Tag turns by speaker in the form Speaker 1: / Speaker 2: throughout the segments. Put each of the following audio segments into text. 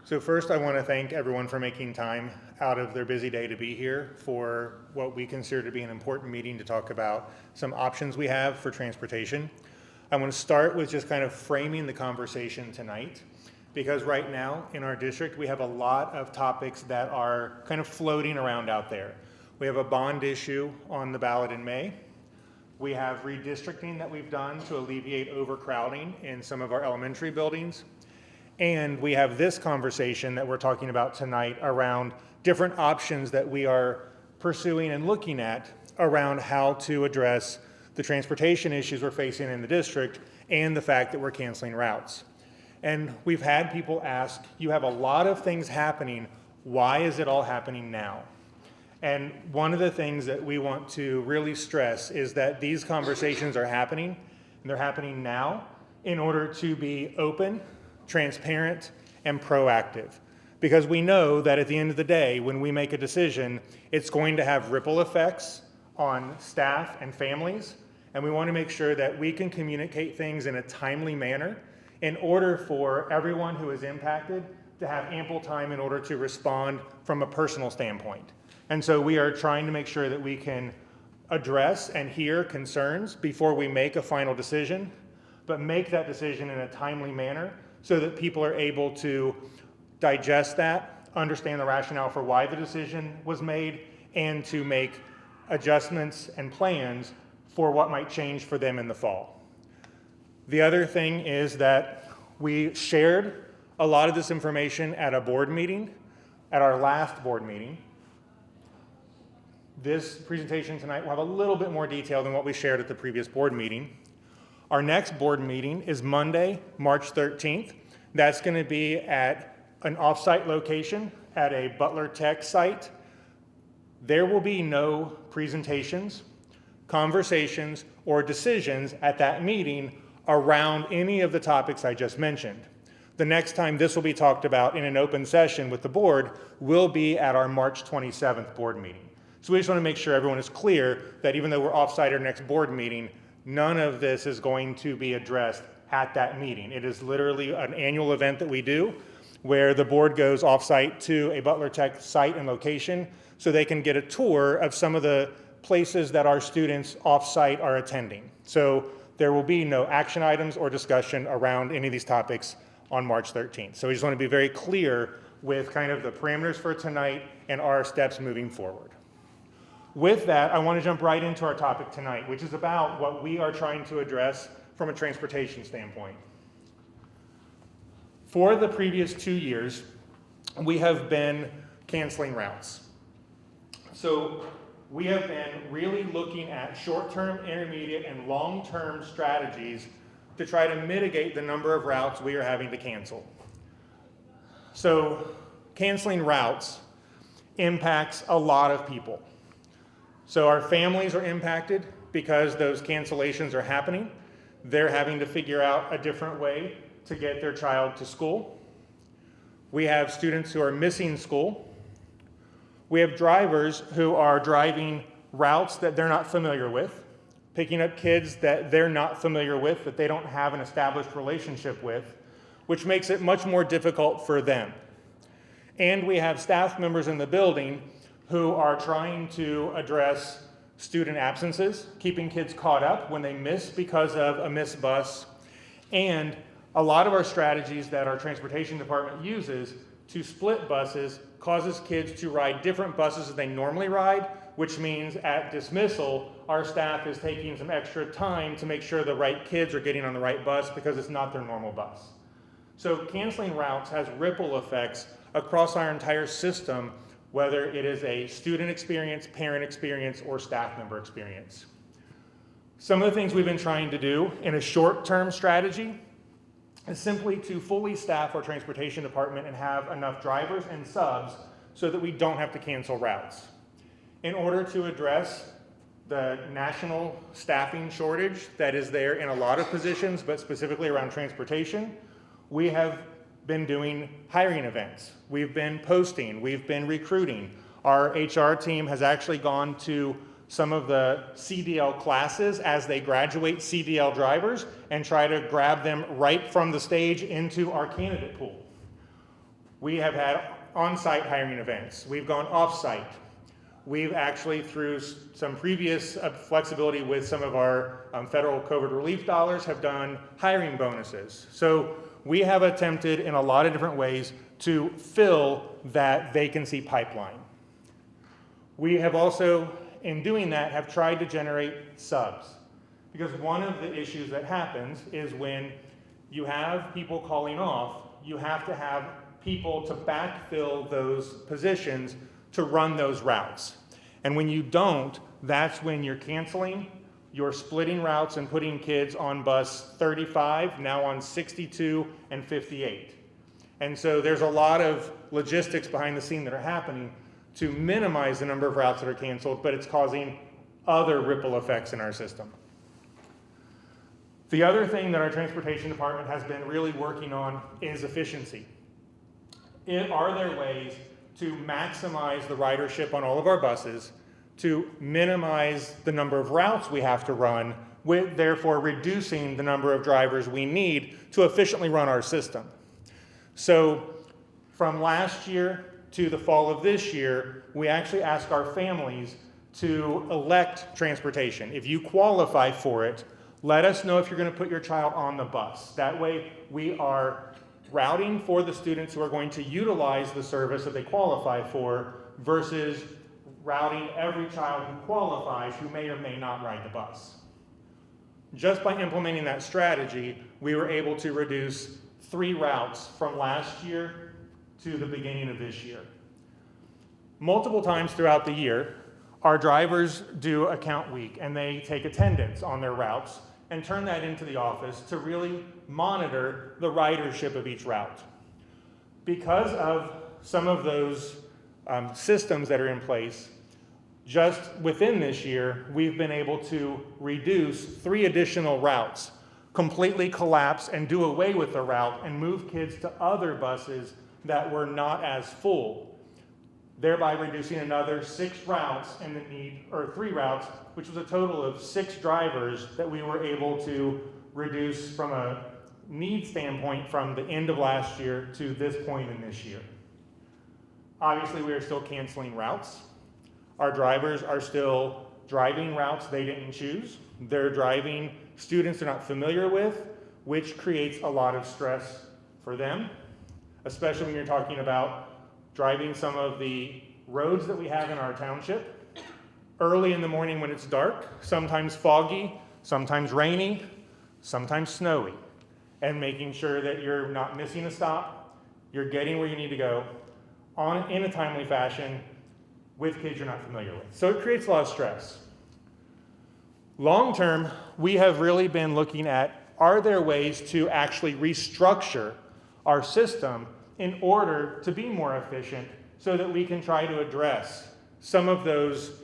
Speaker 1: So first, I want to thank everyone for making time out of their busy day to be here for what we consider to be an important meeting to talk about some options we have for transportation. I want to start with just kind of framing the conversation tonight, because right now in our district, we have a lot of topics that are kind of floating around out there. We have a bond issue on the ballot in May. We have redistricting that we've done to alleviate overcrowding in some of our elementary buildings. And we have this conversation that we're talking about tonight around different options that we are pursuing and looking at around how to address the transportation issues we're facing in the district and the fact that we're canceling routes. And we've had people ask, you have a lot of things happening, why is it all happening now? And one of the things that we want to really stress is that these conversations are happening, and they're happening now in order to be open, transparent, and proactive. Because we know that at the end of the day, when we make a decision, it's going to have ripple effects on staff and families, and we want to make sure that we can communicate things in a timely manner in order for everyone who is impacted to have ample time in order to respond from a personal standpoint. And so we are trying to make sure that we can address and hear concerns before we make a final decision, but make that decision in a timely manner so that people are able to digest that, understand the rationale for why the decision was made, and to make adjustments and plans for what might change for them in the fall. The other thing is that we shared a lot of this information at a board meeting, at our last board meeting. This presentation tonight will have a little bit more detail than what we shared at the previous board meeting. Our next board meeting is Monday, March 13th. That's going to be at an off-site location at a Butler Tech site. There will be no presentations, conversations, or decisions at that meeting around any of the topics I just mentioned. The next time this will be talked about in an open session with the board will be at our March 27th board meeting. So we just want to make sure everyone is clear that even though we're off-site our next board meeting, none of this is going to be addressed at that meeting. It is literally an annual event that we do where the board goes off-site to a Butler Tech site and location so they can get a tour of some of the places that our students off-site are attending. So there will be no action items or discussion around any of these topics on March 13th. So we just want to be very clear with kind of the parameters for tonight and our steps moving forward. With that, I want to jump right into our topic tonight, which is about what we are trying to address from a transportation standpoint. For the previous 2 years, we have been canceling routes. So we have been really looking at short-term, intermediate, and long-term strategies to try to mitigate the number of routes we are having to cancel. So canceling routes impacts a lot of people. So our families are impacted because those cancellations are happening. They're having to figure out a different way to get their child to school. We have students who are missing school. We have drivers who are driving routes that they're not familiar with, picking up kids that they're not familiar with, that they don't have an established relationship with, which makes it much more difficult for them. And we have staff members in the building who are trying to address student absences, keeping kids caught up when they miss because of a missed bus. And a lot of our strategies that our transportation department uses to split buses causes kids to ride different buses than they normally ride, which means at dismissal, our staff is taking some extra time to make sure the right kids are getting on the right bus because it's not their normal bus. So canceling routes has ripple effects across our entire system, whether it is a student experience, parent experience, or staff member experience. Some of the things we've been trying to do in a short-term strategy is simply to fully staff our transportation department and have enough drivers and subs so that we don't have to cancel routes. In order to address the national staffing shortage that is there in a lot of positions, but specifically around transportation, we have been doing hiring events. We've been posting, we've been recruiting. Our HR team has actually gone to some of the CDL classes as they graduate CDL drivers and try to grab them right from the stage into our candidate pool. We have had on-site hiring events. We've gone off-site. We've actually, through some previous flexibility with some of our federal COVID relief dollars, have done hiring bonuses. So we have attempted in a lot of different ways to fill that vacancy pipeline. We have also, in doing that, have tried to generate subs. Because one of the issues that happens is when you have people calling off, you have to have people to backfill those positions to run those routes. And when you don't, that's when you're canceling, you're splitting routes and putting kids on bus 35, now on 62 and 58. And so there's a lot of logistics behind the scene that are happening to minimize the number of routes that are canceled, but it's causing other ripple effects in our system. The other thing that our transportation department has been really working on is efficiency. Are there ways to maximize the ridership on all of our buses, to minimize the number of routes we have to run, with therefore reducing the number of drivers we need to efficiently run our system? So from last year to the fall of this year, we actually asked our families to elect transportation. If you qualify for it, let us know if you're going to put your child on the bus. That way we are routing for the students who are going to utilize the service that they qualify for versus routing every child who qualifies who may or may not ride the bus. Just by implementing that strategy, we were able to reduce 3 routes from last year to the beginning of this year. Multiple times throughout the year, our drivers do a count week and they take attendance on their routes and turn that into the office to really monitor the ridership of each route. Because of some of those systems that are in place, just within this year, we've been able to reduce 3 additional routes, completely collapse and do away with the route and move kids to other buses that were not as full, thereby reducing another 6 routes and the need, or 3 routes, which was a total of 6 drivers that we were able to reduce from a need standpoint from the end of last year to this point in this year. Obviously, we are still canceling routes. Our drivers are still driving routes they didn't choose. They're driving students they're not familiar with, which creates a lot of stress for them, especially when you're talking about driving some of the roads that we have in our township early in the morning when it's dark, sometimes foggy, sometimes rainy, sometimes snowy, and making sure that you're not missing a stop, you're getting where you need to go in a timely fashion with kids you're not familiar with. So it creates a lot of stress. Long term, we have really been looking at, are there ways to actually restructure our system in order to be more efficient so that we can try to address some of those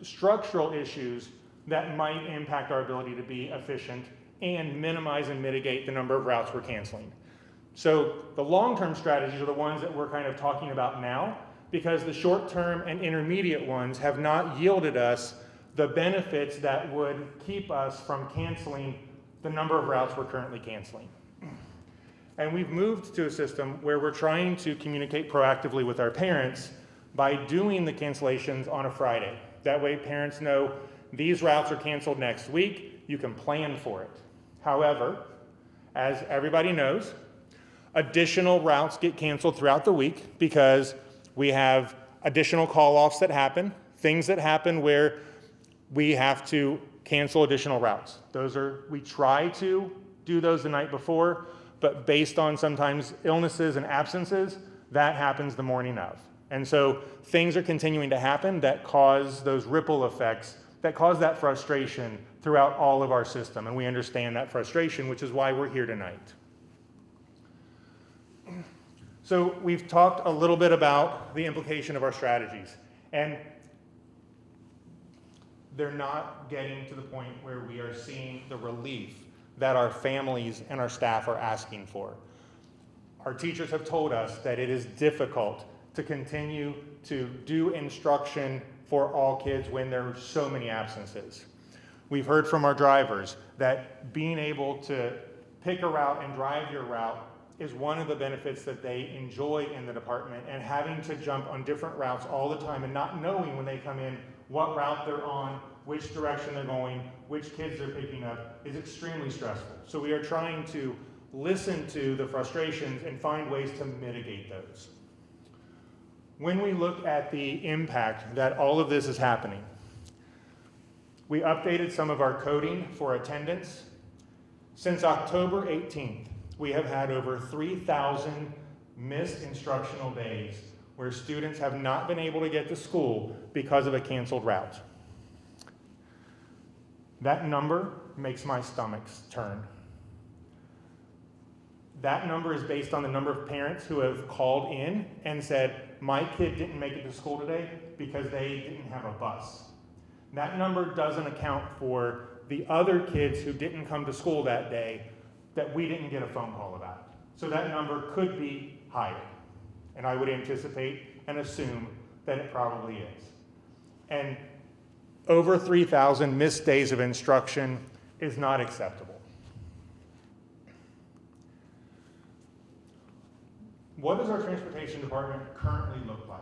Speaker 1: structural issues that might impact our ability to be efficient and minimize and mitigate the number of routes we're canceling. So the long-term strategies are the ones that we're kind of talking about now, because the short-term and intermediate ones have not yielded us the benefits that would keep us from canceling the number of routes we're currently canceling. And we've moved to a system where we're trying to communicate proactively with our parents by doing the cancellations on a Friday. That way parents know these routes are canceled next week, you can plan for it. However, as everybody knows, additional routes get canceled throughout the week because we have additional call-offs that happen, things that happen where we have to cancel additional routes. We try to do those the night before, but based on sometimes illnesses and absences, that happens the morning of. And so things are continuing to happen that cause those ripple effects, that cause that frustration throughout all of our system. And we understand that frustration, which is why we're here tonight. So we've talked a little bit about the implication of our strategies. And they're not getting to the point where we are seeing the relief that our families and our staff are asking for. Our teachers have told us that it is difficult to continue to do instruction for all kids when there are so many absences. We've heard from our drivers that being able to pick a route and drive your route is one of the benefits that they enjoy in the department, and having to jump on different routes all the time and not knowing when they come in what route they're on, which direction they're going, which kids they're picking up is extremely stressful. So we are trying to listen to the frustrations and find ways to mitigate those. When we look at the impact that all of this is happening, we updated some of our coding for attendance. Since October 18th, we have had over 3,000 missed instructional days where students have not been able to get to school because of a canceled route. That number makes my stomach turn. That number is based on the number of parents who have called in and said, my kid didn't make it to school today because they didn't have a bus. That number doesn't account for the other kids who didn't come to school that day that we didn't get a phone call about. So that number could be higher. And I would anticipate and assume that it probably is. And over 3,000 missed days of instruction is not acceptable. What does our transportation department currently look like?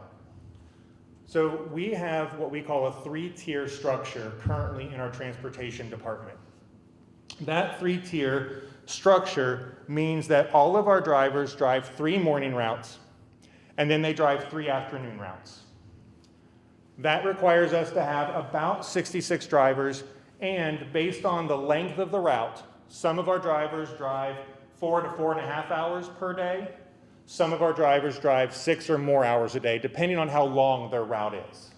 Speaker 1: So we have what we call a 3-tier structure currently in our transportation department. That 3-tier structure means that all of our drivers drive 3 morning routes, and then they drive 3 afternoon routes. That requires us to have about 66 drivers, and based on the length of the route, some of our drivers drive 4 to 4.5 hours per day. Some of our drivers drive 6 or more hours a day, depending on how long their route is.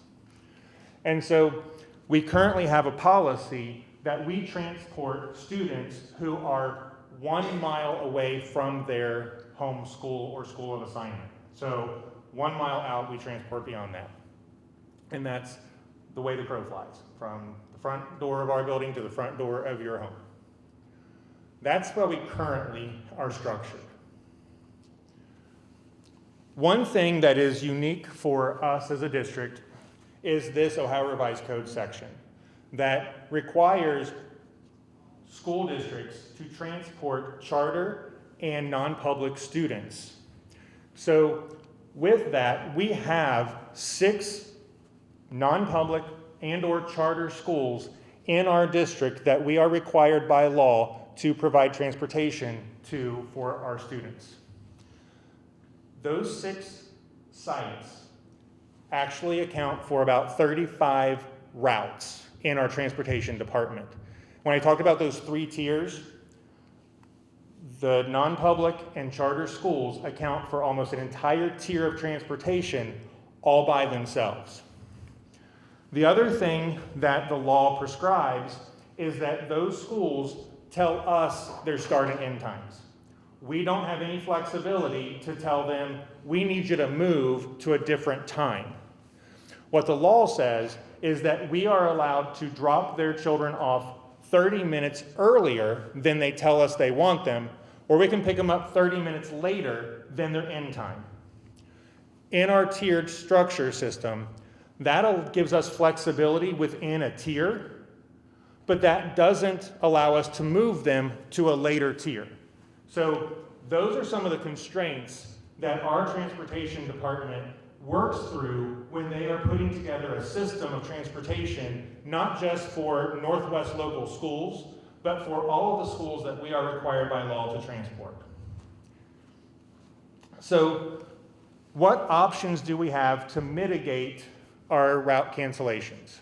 Speaker 1: And so we currently have a policy that we transport students who are 1 mile away from their home school or school of assignment. So 1 mile out, we transport beyond that. And that's the way the crow flies, from the front door of our building to the front door of your home. That's where we currently are structured. One thing that is unique for us as a district is this Ohio Revised Code section that requires school districts to transport charter and non-public students. So with that, we have 6 non-public and or charter schools in our district that we are required by law to provide transportation to for our students. Those 6 sites actually account for about 35 routes in our transportation department. When I talked about those 3 tiers, the non-public and charter schools account for almost an entire tier of transportation all by themselves. The other thing that the law prescribes is that those schools tell us their start and end times. We don't have any flexibility to tell them, we need you to move to a different time. What the law says is that we are allowed to drop their children off 30 minutes earlier than they tell us they want them, or we can pick them up 30 minutes later than their end time. In our tiered structure system, that gives us flexibility within a tier, but that doesn't allow us to move them to a later tier. So those are some of the constraints that our transportation department works through when they are putting together a system of transportation, not just for Northwest local schools, but for all of the schools that we are required by law to transport. So what options do we have to mitigate our route cancellations?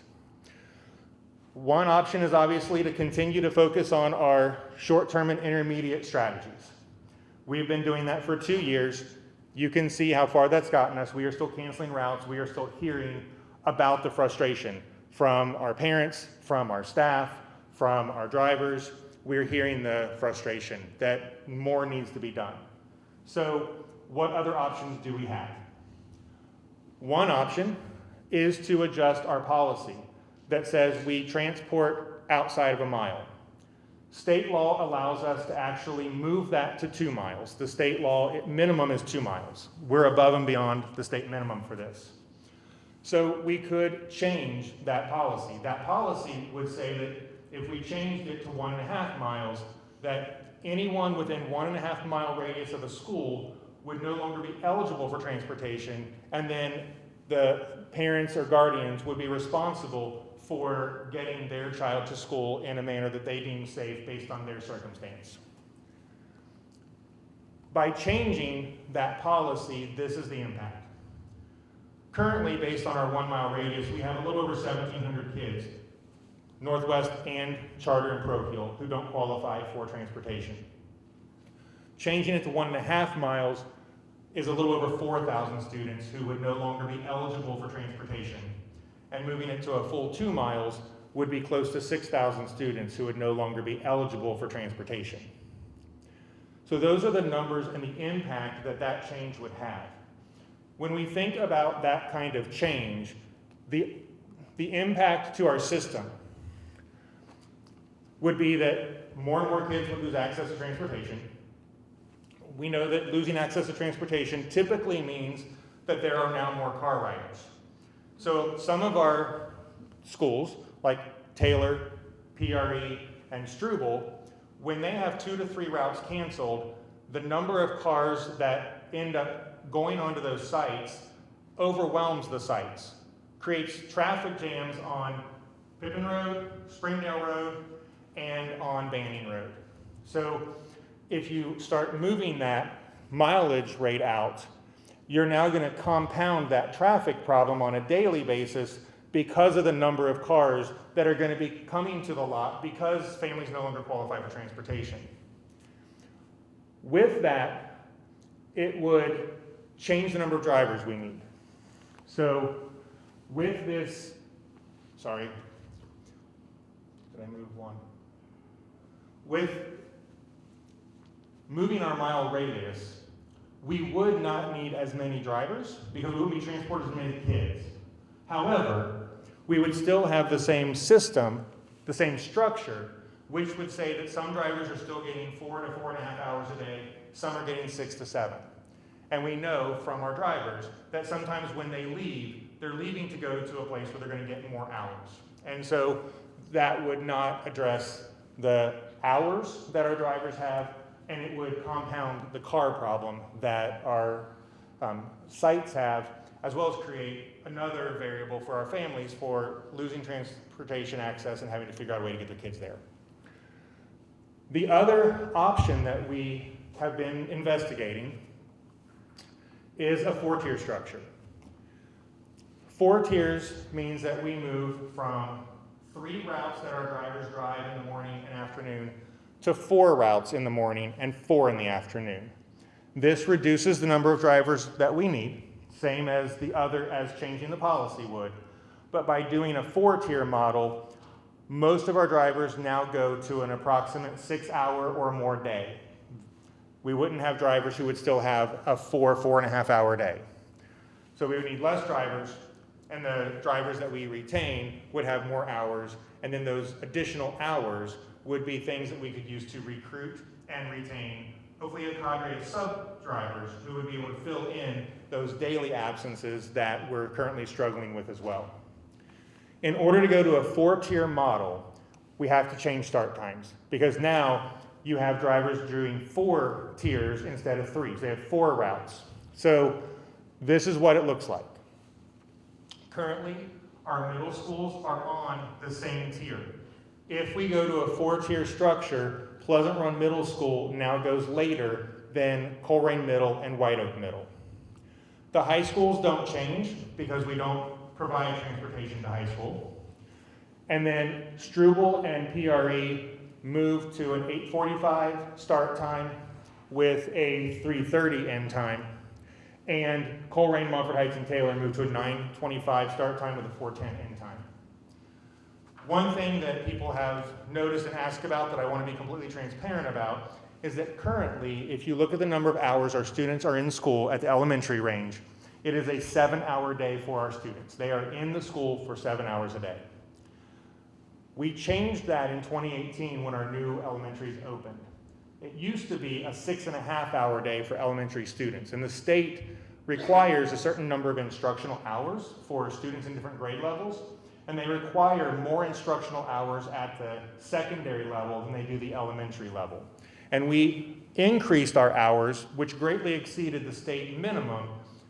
Speaker 1: One option is obviously to continue to focus on our short-term and intermediate strategies. We've been doing that for 2 years. You can see how far that's gotten us. We are still canceling routes. We are still hearing about the frustration from our parents, from our staff, from our drivers. We're hearing the frustration that more needs to be done. So what other options do we have? One option is to adjust our policy that says we transport outside of a mile. State law allows us to actually move that to 2 miles. The state law minimum is 2 miles. We're above and beyond the state minimum for this. So we could change that policy. That policy would say that if we changed it to 1.5 miles, that anyone within 1.5 mile radius of a school would no longer be eligible for transportation, and then the parents or guardians would be responsible for getting their child to school in a manner that they deem safe based on their circumstance. By changing that policy, this is the impact. Currently, based on our 1 mile radius, we have a little over 1,700 kids, Northwest and charter and parochial, who don't qualify for transportation. Changing it to 1.5 miles is a little over 4,000 students who would no longer be eligible for transportation. And moving it to a full 2 miles would be close to 6,000 students who would no longer be eligible for transportation. So those are the numbers and the impact that that change would have. When we think about that kind of change, the impact to our system would be that more and more kids would lose access to transportation. We know that losing access to transportation typically means that there are now more car riders. So some of our schools, like Taylor, PRE, and Struble, when they have 2 to 3 routes canceled, the number of cars that end up going onto those sites overwhelms the sites, creates traffic jams on Pippin Road, Springdale Road, and on Banning Road. So if you start moving that mileage rate out, you're now going to compound that traffic problem on a daily basis because of the number of cars that are going to be coming to the lot because families no longer qualify for transportation. With that, it would change the number of drivers we need. So with this, sorry, did I move one? With moving our mile radius, we would not need as many drivers because we wouldn't be transporting as many kids. However, we would still have the same system, the same structure, which would say that some drivers are still getting 4 to 4.5 hours a day, some are getting 6 to 7. And we know from our drivers that sometimes when they leave, they're leaving to go to a place where they're going to get more hours. And so that would not address the hours that our drivers have, and it would compound the car problem that our sites have, as well as create another variable for our families for losing transportation access and having to figure out a way to get their kids there. The other option that we have been investigating is a 4-tier structure. 4 tiers means that we move from 3 routes that our drivers drive in the morning and afternoon to 4 routes in the morning and 4 in the afternoon. This reduces the number of drivers that we need, same as changing the policy would. But by doing a 4-tier model, most of our drivers now go to an approximate 6-hour or more day. We wouldn't have drivers who would still have a 4.5 hour day. So we would need less drivers, and the drivers that we retain would have more hours, and then those additional hours would be things that we could use to recruit and retain, hopefully a cadre of sub-drivers who would be able to fill in those daily absences that we're currently struggling with as well. In order to go to a 4-tier model, we have to change start times, because now you have drivers doing 4 tiers instead of 3. So they have 4 routes. So this is what it looks like. Currently, our middle schools are on the same tier. If we go to a 4-tier structure, Pleasant Run Middle School now goes later than Colerain Middle and White Oak Middle. The high schools don't change because we don't provide transportation to high school. And then Struble and PRE moved to an 8:45 start time with a 3:30 end time. And Colerain, Montford Heights, and Taylor moved to a 9:25 start time with a 4:10 end time. One thing that people have noticed and asked about that I want to be completely transparent about is that currently, if you look at the number of hours our students are in school at the elementary range, it is a 7-hour day for our students. They are in the school for 7 hours a day. We changed that in 2018 when our new elementaries opened. It used to be a 6.5-hour day for elementary students, and the state requires a certain number of instructional hours for students in different grade levels, and they require more instructional hours at the secondary level than they do the elementary level. And we increased our hours, which greatly exceeded the state minimum,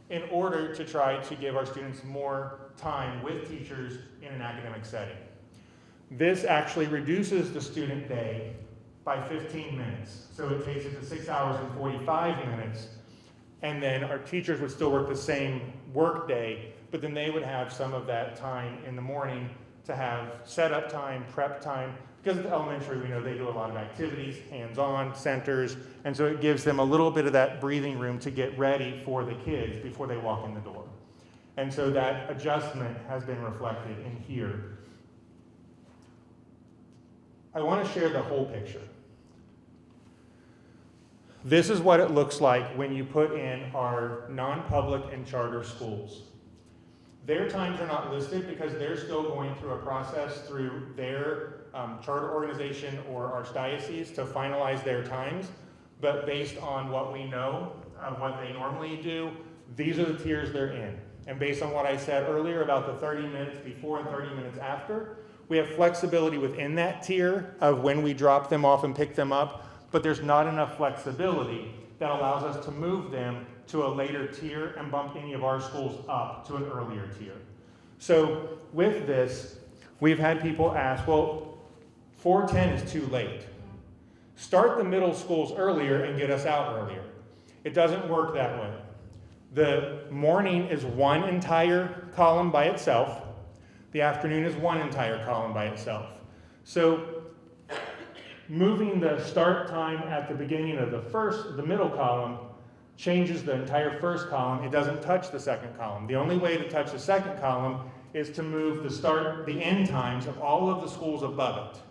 Speaker 1: in order to try to give our students more time with teachers in an academic setting. This actually reduces the student day by 15 minutes. So it takes it to 6 hours and 45 minutes. And then our teachers would still work the same work day, but then they would have some of that time in the morning to have setup time, prep time. Because at the elementary, we know they do a lot of activities, hands-on, centers, and so it gives them a little bit of that breathing room to get ready for the kids before they walk in the door. And so that adjustment has been reflected in here. I want to share the whole picture. This is what it looks like when you put in our non-public and charter schools. Their times are not listed because they're still going through a process through their charter organization or archdiocese to finalize their times. But based on what we know of what they normally do, these are the tiers they're in. And based on what I said earlier about the 30 minutes before and 30 minutes after, we have flexibility within that tier of when we drop them off and pick them up, but there's not enough flexibility that allows us to move them to a later tier and bump any of our schools up to an earlier tier. So with this, we've had people ask, well, 4:10 is too late. Start the middle schools earlier and get us out earlier. It doesn't work that way. The morning is one entire column by itself. The afternoon is one entire column by itself. So moving the start time at the beginning of the middle column changes the entire first column. It doesn't touch the second column. The only way to touch the second column is to move the end times of all of the schools above it.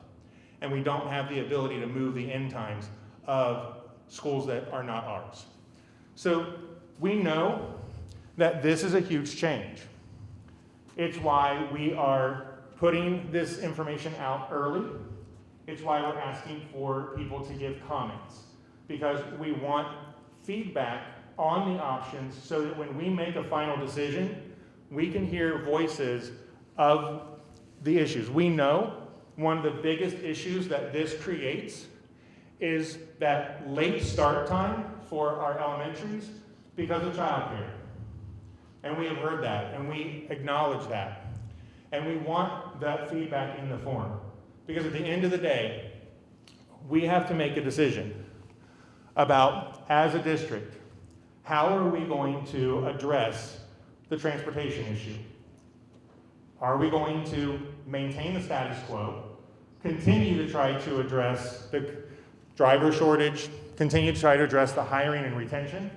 Speaker 1: And we don't have the ability to move the end times of schools that are not ours. So we know that this is a huge change. It's why we are putting this information out early. It's why we're asking for people to give comments, because we want feedback on the options so that when we make a final decision, we can hear voices of the issues. We know one of the biggest issues that this creates is that late start time for our elementaries because of childcare. And we have heard that, and we acknowledge that. And we want that feedback in the form. Because at the end of the day, we have to make a decision about, as a district, how are we going to address the transportation issue? Are we going to maintain the status quo, continue to try to address the driver shortage, continue to try to address the hiring and retention?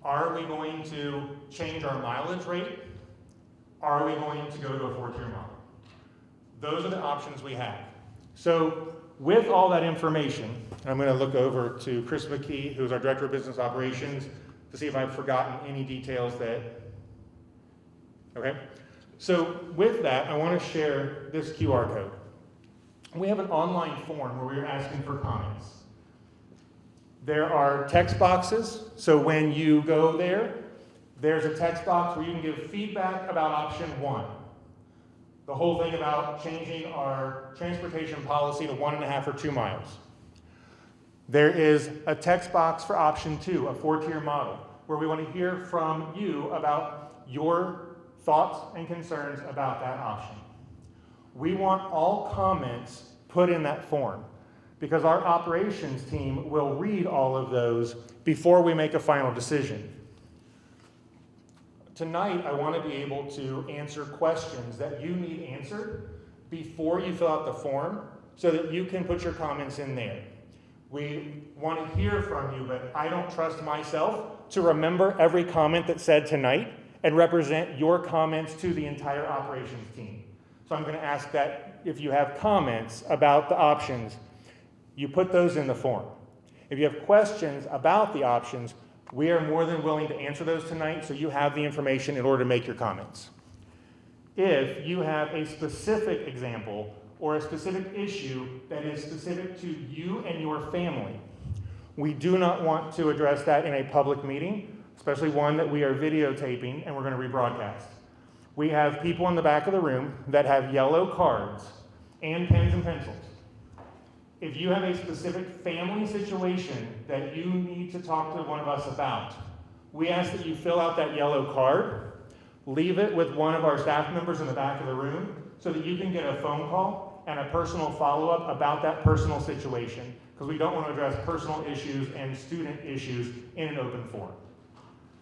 Speaker 1: Are we going to change our mileage rate? Are we going to go to a 4-tier model? Those are the options we have. So with all that information, I'm going to look over to Chris McKee, who's our Director of Business Operations, to see if I've forgotten any details that, okay? So with that, I want to share this QR code. We have an online form where we're asking for comments. There are text boxes, so when you go there, there's a text box where you can give feedback about option 1. The whole thing about changing our transportation policy to 1.5 or 2 miles. There is a text box for option 2, a 4-tier model, where we want to hear from you about your thoughts and concerns about that option. We want all comments put in that form, because our operations team will read all of those before we make a final decision. Tonight, I want to be able to answer questions that you need answered before you fill out the form so that you can put your comments in there. We want to hear from you, but I don't trust myself to remember every comment that's said tonight and represent your comments to the entire operations team. So I'm going to ask that if you have comments about the options, you put those in the form. If you have questions about the options, we are more than willing to answer those tonight so you have the information in order to make your comments. If you have a specific example or a specific issue that is specific to you and your family, we do not want to address that in a public meeting, especially one that we are videotaping and we're going to rebroadcast. We have people in the back of the room that have yellow cards and pens and pencils. If you have a specific family situation that you need to talk to one of us about, we ask that you fill out that yellow card, leave it with one of our staff members in the back of the room so that you can get a phone call and a personal follow-up about that personal situation, because we don't want to address personal issues and student issues in an open forum.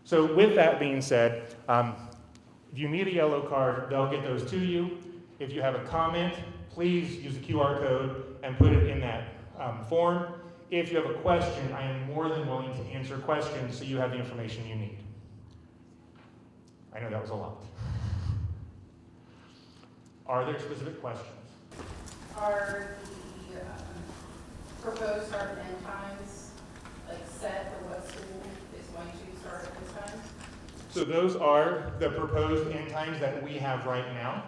Speaker 1: So with that being said, if you need a yellow card, they'll get those to you. If you have a comment, please use the QR code and put it in that form. If you have a question, I am more than willing to answer questions so you have the information you need. I know that was a lot. Are there specific questions?
Speaker 2: Are the proposed start and end times set for what school is going to start at this time?
Speaker 1: So those are the proposed end times that we have right now.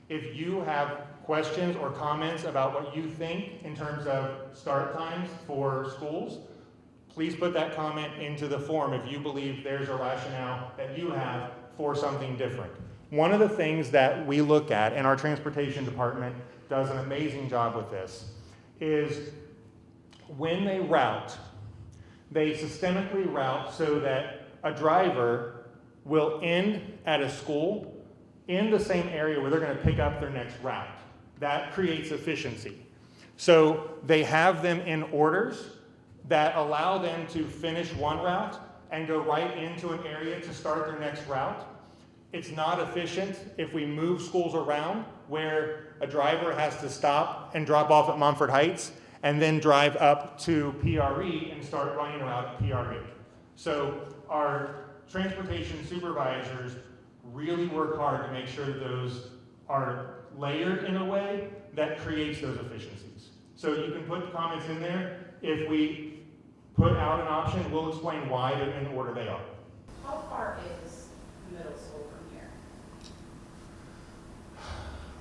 Speaker 1: If you have questions or comments about what you think in terms of start times for schools, please put that comment into the form if you believe there's a rationale that you have for something different. One of the things that we look at, and our transportation department does an amazing job with this, is when they route, they systemically route so that a driver will end at a school in the same area where they're going to pick up their next route. That creates efficiency. So they have them in orders that allow them to finish one route and go right into an area to start their next route. It's not efficient if we move schools around where a driver has to stop and drop off at Montford Heights and then drive up to PRE and start running around at PRE. So our transportation supervisors really work hard to make sure that those are layered in a way that creates those efficiencies. So you can put comments in there. If we put out an option, we'll explain why they're in the order they are.
Speaker 2: How far is the middle school from here?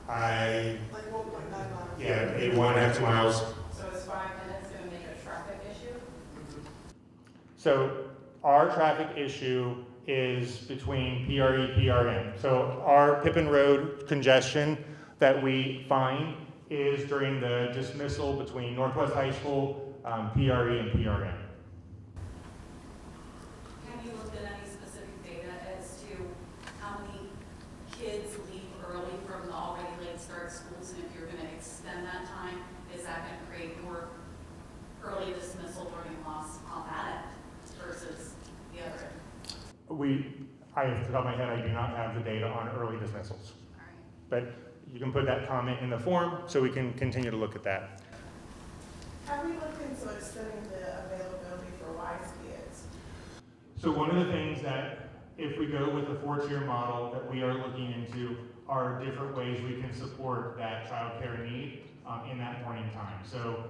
Speaker 3: Like 1.9 miles.
Speaker 1: Yeah, 1.5 miles.
Speaker 2: So is 5 minutes going to make a traffic issue?
Speaker 1: So our traffic issue is between PRE, PRM. So our Pippin Road congestion that we find is during the dismissal between Northwest High School, PRE, and PRM.
Speaker 4: Have you looked at any specific data as to how many kids leave early from the already late start schools? And if you're going to extend that time, is that going to create more early dismissal learning loss on that end versus the other end?
Speaker 1: Off the top of my head, I do not have the data on early dismissals.
Speaker 4: All right.
Speaker 1: But you can put that comment in the form so we can continue to look at that.
Speaker 3: Have we looked into extending the availability for WISE kids?
Speaker 1: So one of the things that, if we go with a 4-tier model, that we are looking into are different ways we can support that child care need in that morning time. So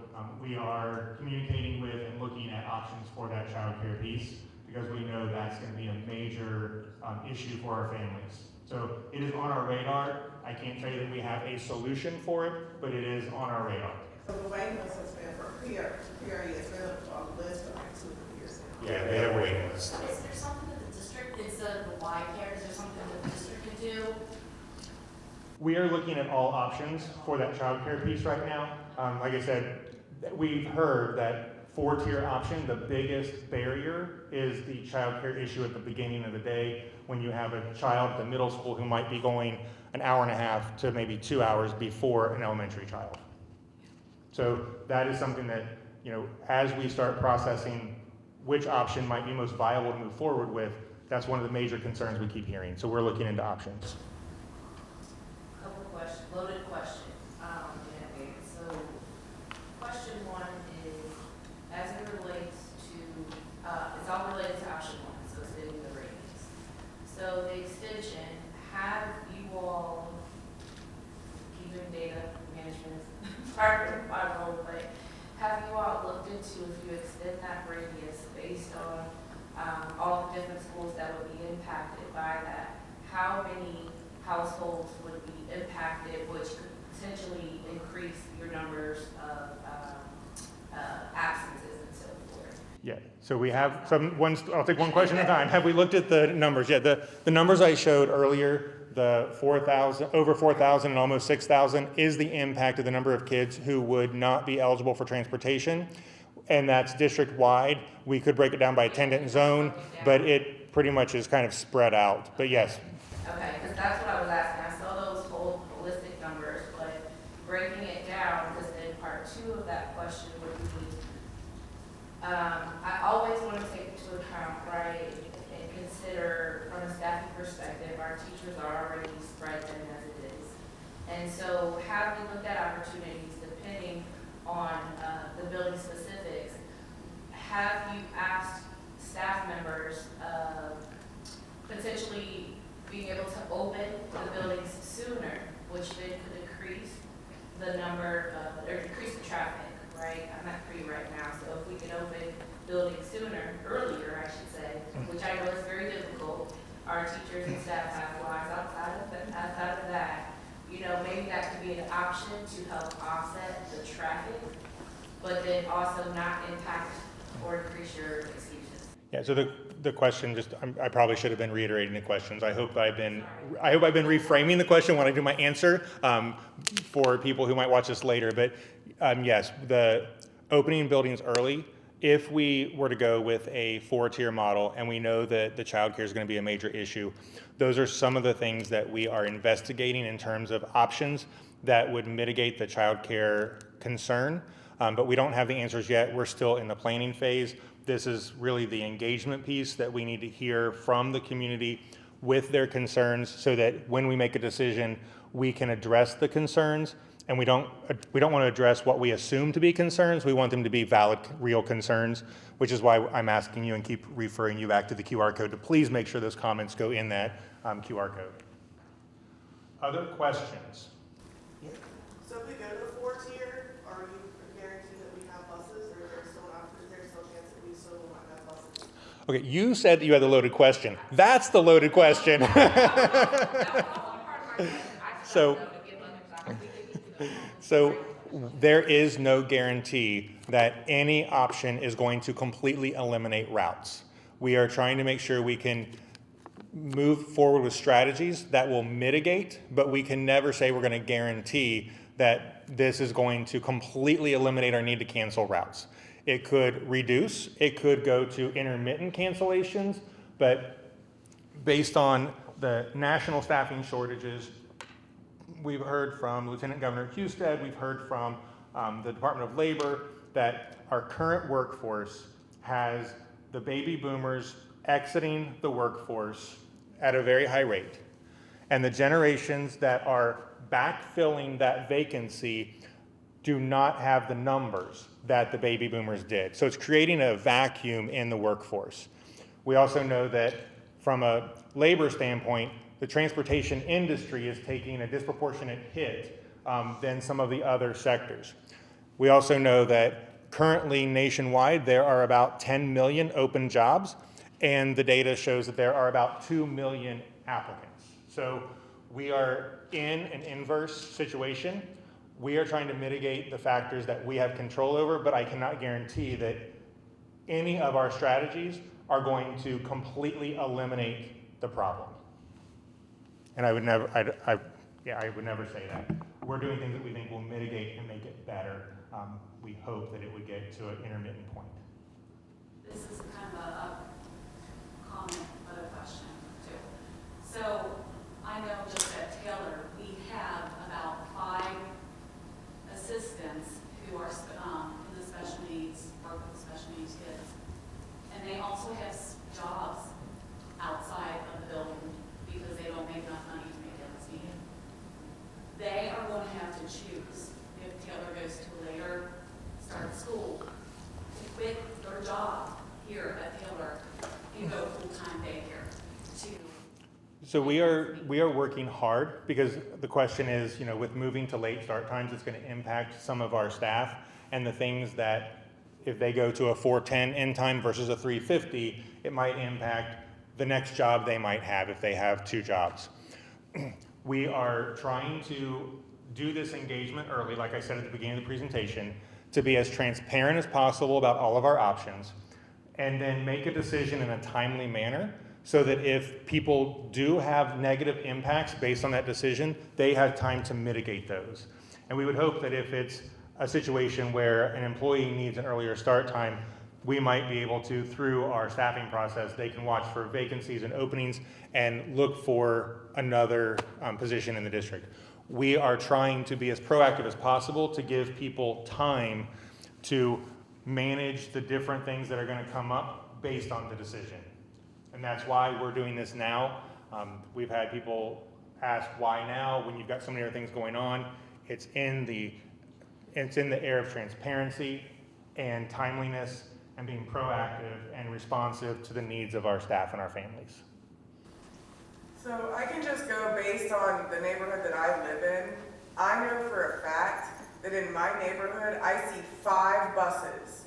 Speaker 1: we are communicating with and looking at options for that child care piece, because we know that's going to be a major issue for our families. So it is on our radar. I can't tell you that we have a solution for it, but it is on our radar.
Speaker 3: So the waiting list has been for PRE has been on the list for like 2 years now.
Speaker 1: Yeah, they have a waiting list.
Speaker 4: Is there something that the district, instead of the Y care, is there something that the district could do?
Speaker 1: We are looking at all options for that child care piece right now. Like I said, we've heard that 4-tier option, the biggest barrier is the child care issue at the beginning of the day when you have a child at the middle school who might be going an hour and a half to maybe 2 hours before an elementary child. So that is something that, as we start processing which option might be most viable to move forward with, that's one of the major concerns we keep hearing. So we're looking into options.
Speaker 5: Couple questions, loaded questions. So question one is, as it relates to, it's all related to option one, so it's getting the ratings. So the extension, have you all, keeping data management is part of my role, but have you all looked into if you extend that radius based on all the different schools that would be impacted by that? How many households would be impacted, which could potentially increase your numbers of absences and so forth?
Speaker 1: Yeah, so we have I'll take one question at a time. Have we looked at the numbers? Yeah, the numbers I showed earlier, the 4,000, over 4,000 and almost 6,000 is the impact of the number of kids who would not be eligible for transportation. And that's district-wide. We could break it down by attendant zone, but it pretty much is kind of spread out. But yes,
Speaker 5: Okay, because that's what I was asking. I saw those whole holistic numbers, but breaking it down, because then part two of that question would be, I always want to take into account, right, and consider from a staffing perspective, our teachers are already spread thin as it is. And so have we looked at opportunities depending on the building specifics? Have you asked staff members potentially being able to open the buildings sooner, which then could increase the number or decrease the traffic, right? I'm at 3 right now, so if we could open buildings sooner, earlier, I should say, which I know is very difficult. Our teachers and staff have lives outside of that. You know, maybe that could be an option to help offset the traffic, but then also not impact or increase your excuses.
Speaker 1: yeah, so the question just, I probably should have been reiterating the questions. I hope I've been reframing the question when I do my answer for people who might watch this later. But yes, the opening buildings early, if we were to go with a 4-tier model and we know that the childcare is going to be a major issue, those are some of the things that we are investigating in terms of options that would mitigate the childcare concern. But we don't have the answers yet. We're still in the planning phase. This is really the engagement piece that we need to hear from the community with their concerns so that when we make a decision, we can address the concerns. And we don't want to address what we assume to be concerns. We want them to be valid, real concerns, which is why I'm asking you and keep referring you back to the QR code to please make sure those comments go in that QR code. Other questions?
Speaker 3: So if we go to the 4-tier, are you guaranteed that we have buses, or is there still a chance that we still will not have buses?
Speaker 1: Okay, you said that you had the loaded question. That's the loaded question. So there is no guarantee that any option is going to completely eliminate routes. We are trying to make sure we can move forward with strategies that will mitigate, but we can never say we're going to guarantee that this is going to completely eliminate our need to cancel routes. It could reduce, it could go to intermittent cancellations, but based on the national staffing shortages, we've heard from Lieutenant Governor Husted, we've heard from the Department of Labor that our current workforce has the baby boomers exiting the workforce at a very high rate. And the generations that are backfilling that vacancy do not have the numbers that the baby boomers did. So it's creating a vacuum in the workforce. We also know that from a labor standpoint, the transportation industry is taking a disproportionate hit than some of the other sectors. We also know that currently nationwide there are about 10 million open jobs, and the data shows that there are about 2 million applicants. So we are in an inverse situation. We are trying to mitigate the factors that we have control over, but I cannot guarantee that any of our strategies are going to completely eliminate the problem. And I would never, I would never say that. We're doing things that we think will mitigate and make it better. We hope that it would get to an intermittent point.
Speaker 4: This is kind of a comment, but a question too. So I know just at Taylor, we have about 5 assistants who are in the special needs, work with special needs kids. And they also have jobs outside of the building because they don't make enough money to make ends meet. They are going to have to choose if Taylor goes to a later start school to quit their job here at Taylor and go full-time daycare to.
Speaker 1: So we are working hard because the question is, with moving to late start times, it's going to impact some of our staff and the things that if they go to a 4:10 end time versus a 3:50, it might impact the next job they might have if they have 2 jobs. We are trying to do this engagement early, like I said at the beginning of the presentation, to be as transparent as possible about all of our options, and then make a decision in a timely manner so that if people do have negative impacts based on that decision, they have time to mitigate those. And we would hope that if it's a situation where an employee needs an earlier start time, we might be able to, through our staffing process, they can watch for vacancies and openings and look for another position in the district. We are trying to be as proactive as possible to give people time to manage the different things that are going to come up based on the decision. And that's why we're doing this now. We've had people ask why now when you've got so many other things going on. It's in the air of transparency and timeliness and being proactive and responsive to the needs of our staff and our families.
Speaker 6: So I can just go based on the neighborhood that I live in. I know for a fact that in my neighborhood, I see 5 buses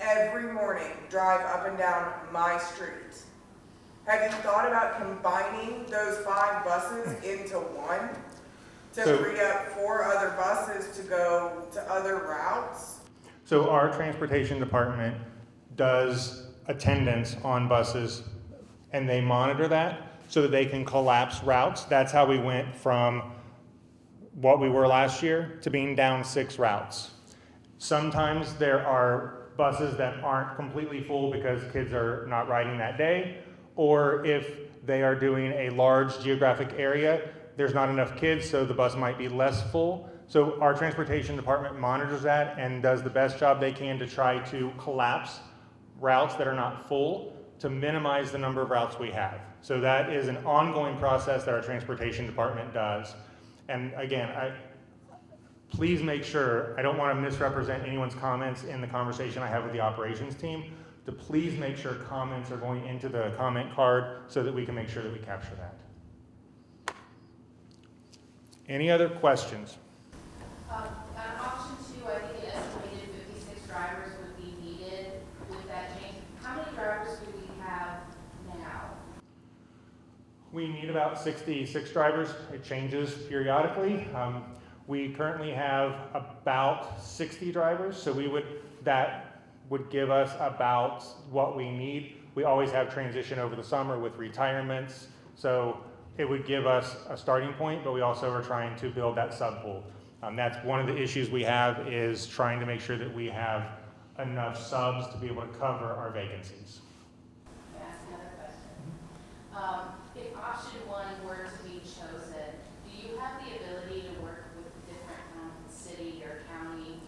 Speaker 6: every morning drive up and down my street. Have you thought about combining those 5 buses into one to
Speaker 1: So-
Speaker 6: free up 4 other buses to go to other routes?
Speaker 1: So our transportation department does attendance on buses, and they monitor that so that they can collapse routes. That's how we went from what we were last year to being down 6 routes. Sometimes there are buses that aren't completely full because kids are not riding that day, or if they are doing a large geographic area, there's not enough kids, so the bus might be less full. So our transportation department monitors that and does the best job they can to try to collapse routes that are not full to minimize the number of routes we have. So that is an ongoing process that our transportation department does. And again, please make sure, I don't want to misrepresent anyone's comments in the conversation I have with the operations team, to please make sure comments are going into the comment card so that we can make sure that we capture that. Any other questions?
Speaker 2: On option 2, I think it estimated 56 drivers would be needed with that change. How many drivers do we have now?
Speaker 1: We need about 66 drivers. It changes periodically. We currently have about 60 drivers, so that would give us about what we need. We always have transition over the summer with retirements, so it would give us a starting point, but we also are trying to build that sub-pool. That's one of the issues we have, is trying to make sure that we have enough subs to be able to cover our vacancies.
Speaker 2: Can I ask another question? If option 1 were to be chosen, do you have the ability to work with different city or county,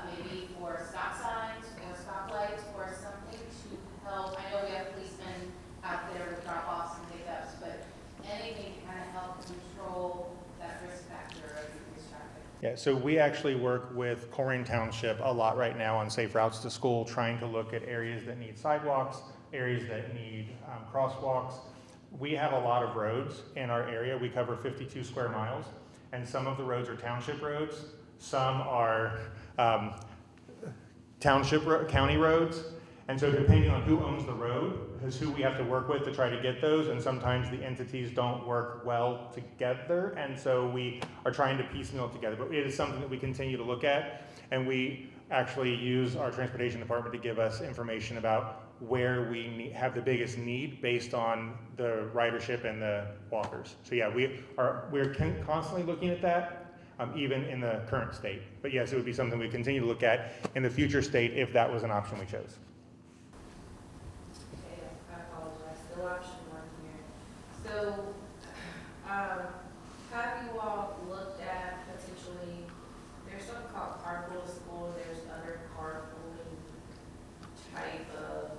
Speaker 2: maybe for stop signs or stoplights or something to help? I know we have policemen out there with drop-offs and pickups, but anything to kind of help control that risk factor of increased traffic?
Speaker 1: Yeah, so we actually work with Colerain Township a lot right now on safe routes to school, trying to look at areas that need sidewalks, areas that need crosswalks. We have a lot of roads in our area. We cover 52 square miles, and some of the roads are township roads. Some are county roads. And so depending on who owns the road is who we have to work with to try to get those, and sometimes the entities don't work well together, and so we are trying to piecemeal together. But it is something that we continue to look at, and we actually use our transportation department to give us information about where we have the biggest need based on the ridership and the walkers. So yeah, we're constantly looking at that, even in the current state. But yes, it would be something we continue to look at in the future state if that was an option we chose.
Speaker 5: Okay, I apologize, still option 1 here. So, have you all looked at potentially, there's something called carpool to school, there's other carpooling type of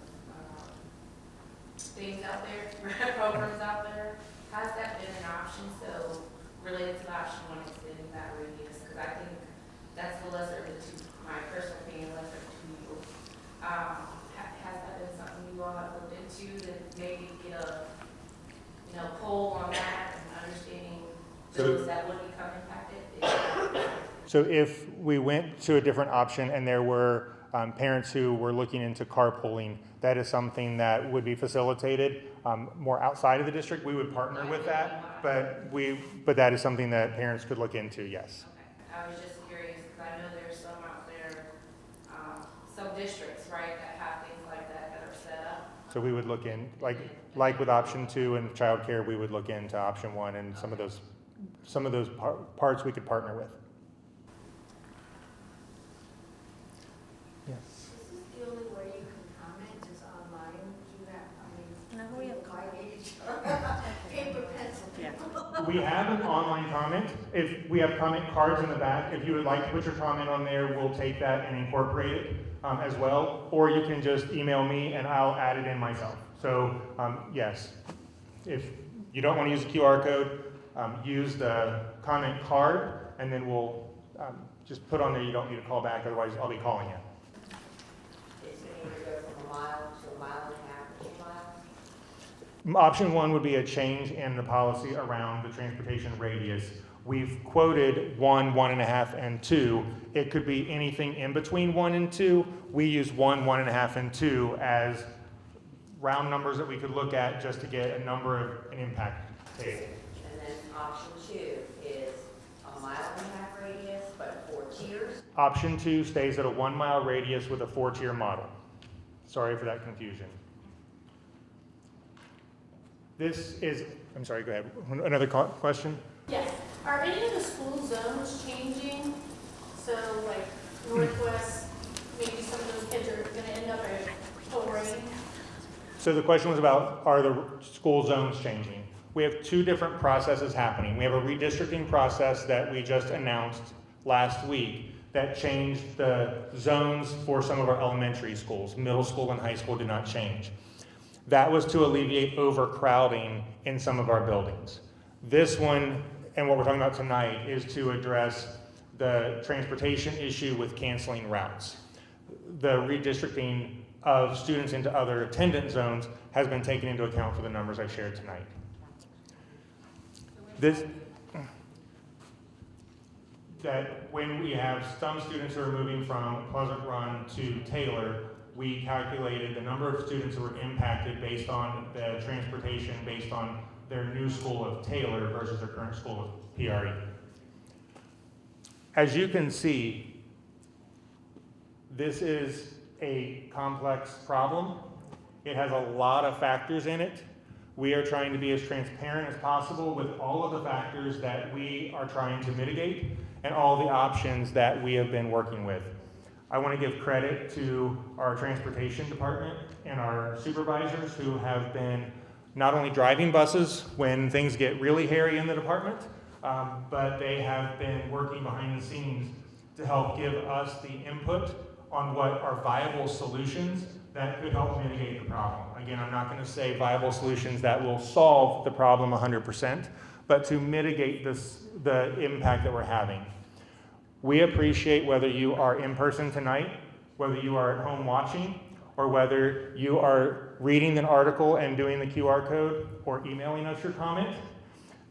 Speaker 5: things out there, programs out there. Has that been an option? So related to option 1, extending that radius, because I think that's the lesser of the two, my personal opinion, lesser of the two evils. Has that been something you all have looked into, to maybe get a, poll on that and understanding those that would become impacted?
Speaker 1: So if we went to a different option and there were parents who were looking into carpooling, that is something that would be facilitated more outside of the district. We would partner with that, but that is something that parents could look into, yes.
Speaker 5: Okay, I was just curious, because I know there's some out there, some districts, right, that have things like that are set up.
Speaker 1: So we would look in, like with option 2 and childcare, we would look into option 1 and some of those parts we could partner with. Yes.
Speaker 7: This is the only way you can comment is online. Do you have,
Speaker 5: No, we have
Speaker 7: paper, pencil.
Speaker 1: We have an online comment. If we have comment cards in the back, if you would like to put your comment on there, we'll take that and incorporate it as well. Or you can just email me and I'll add it in myself. So yes, if you don't want to use the QR code, use the comment card, and then we'll just put on there you don't need to call back, otherwise I'll be calling you.
Speaker 7: Is it either go from a mile to a mile and a half to 2 miles?
Speaker 1: Option 1 would be a change in the policy around the transportation radius. We've quoted 1, 1.5, and 2. It could be anything in between 1 and 2. We use 1, 1.5, and 2 as round numbers that we could look at just to get a number of an impact table.
Speaker 7: And then option 2 is a 1.5 mile radius, but 4 tiers.
Speaker 1: Option 2 stays at a 1 mile radius with a 4-tier model. Sorry for that confusion. This is, I'm sorry, go ahead. Another question?
Speaker 8: Yes. Are any of the school zones changing? So like Northwest, maybe some of those kids are gonna end up at Coleraine?
Speaker 1: So the question was about, are the school zones changing? We have 2 different processes happening. We have a redistricting process that we just announced last week that changed the zones for some of our elementary schools. Middle school and high school did not change. That was to alleviate overcrowding in some of our buildings. This one, and what we're talking about tonight, is to address the transportation issue with canceling routes. The redistricting of students into other attendance zones has been taken into account for the numbers I shared tonight. That when we have some students who are moving from Pleasant Run to Taylor, we calculated the number of students who were impacted based on the transportation, based on their new school of Taylor versus their current school of PRE. As you can see, this is a complex problem. It has a lot of factors in it. We are trying to be as transparent as possible with all of the factors that we are trying to mitigate and all the options that we have been working with. I want to give credit to our transportation department and our supervisors who have been not only driving buses when things get really hairy in the department, but they have been working behind the scenes to help give us the input on what are viable solutions that could help mitigate the problem. Again, I'm not going to say viable solutions that will solve the problem 100%, but to mitigate the impact that we're having. We appreciate whether you are in person tonight, whether you are at home watching, or whether you are reading an article and doing the QR code or emailing us your comment.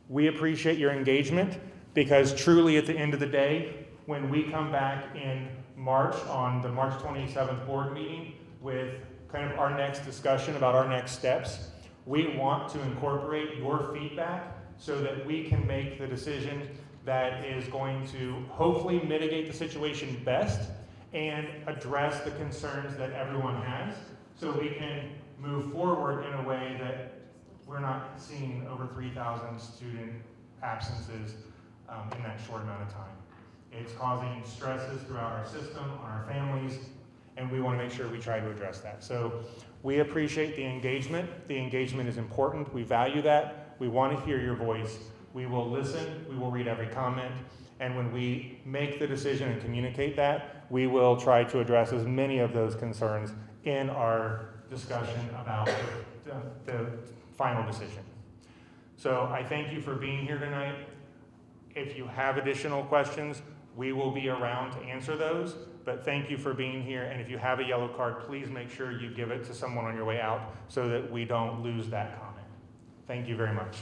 Speaker 1: We appreciate your engagement because truly at the end of the day, when we come back in March on the March 27th board meeting with kind of our next discussion about our next steps, we want to incorporate your feedback so that we can make the decision that is going to hopefully mitigate the situation best and address the concerns that everyone has so we can move forward in a way that we're not seeing over 3,000 student absences in that short amount of time. It's causing stresses throughout our system, on our families, and we want to make sure we try to address that. So we appreciate the engagement. The engagement is important. We value that. We want to hear your voice. We will listen, we will read every comment, and when we make the decision and communicate that, we will try to address as many of those concerns in our discussion about the final decision. So I thank you for being here tonight. If you have additional questions, we will be around to answer those, but thank you for being here, and if you have a yellow card, please make sure you give it to someone on your way out so that we don't lose that comment. Thank you very much.